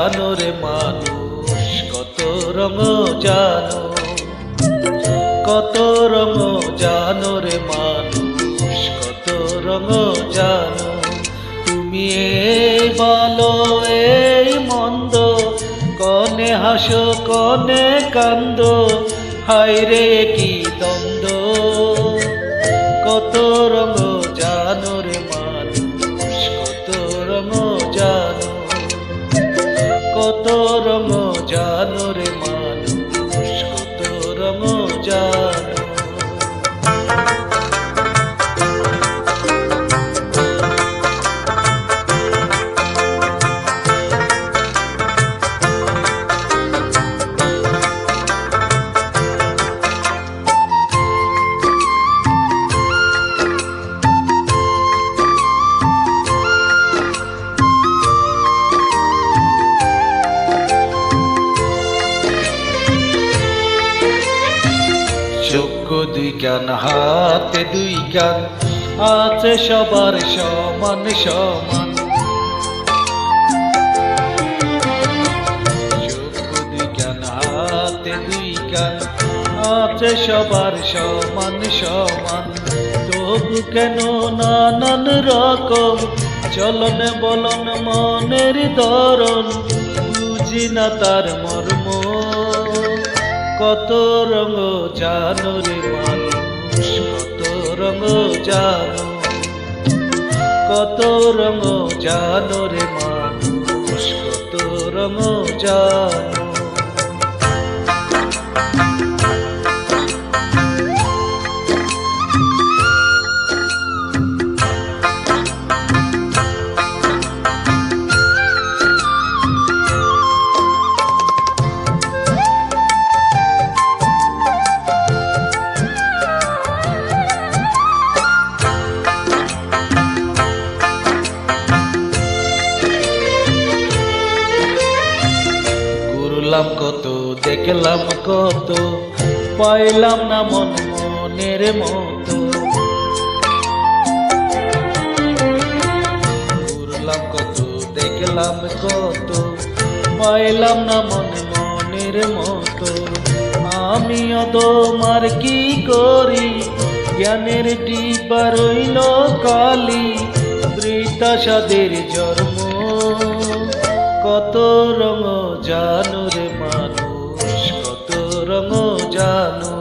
জানো রে মানুষ, কত রঙ জানো, কত রঙ জানো রে মানুষ, কত রঙ জানো। তুমি এই ভালো এই মন্দ, কনে হাসো কনে কান্দো, হায় রে কি দ্বন্দ্ব। কত রঙ জানো রে মানুষ, কত রঙ জানো, কত রঙ জানো রে মানুষ, কত রঙ জানো। চক্ষু দুই কান হাতে দুই কান, আছে সবার সমান সমান। চক্ষু দুই কান হাতে দুই কান, আছে সবার সমান সমান। তবু কেন নানান রকম চলন বলন মনের ধরন, বুঝি না তার মর্ম। কত রঙ জানো রে মানুষ, কত রঙ জানো, কত রঙ জানো রে মানুষ, কত রঙ জানো। ঘুরলাম কত দেখলাম কত, পাইলাম না মন মনের মতো। ঘুরলাম কত দেখলাম কত, পাইলাম না মন মনের মতো। আমি অদমার কি করি, জ্ঞানের ডিব্বা রইল কালি, বৃথা সাদের জন্ম। কত রঙ জানো রে মানুষ, কত রঙ জানো,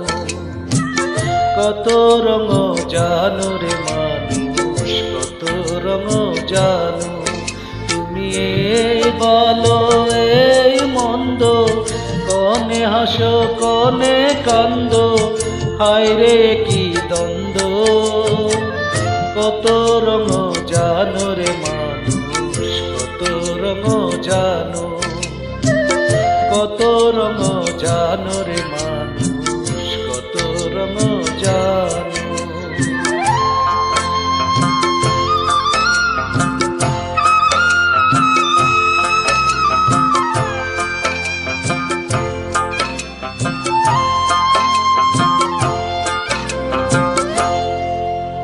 কত রঙ জানো রে মানুষ, কত রঙ জানো। তুমি এই ভালো এই মন্দ, কনে হাসো কনে কান্দো, হায় রে কি দ্বন্দ্ব। কত রঙ জানো রে মানুষ, কত রঙ জানো, কত রঙ জানো রে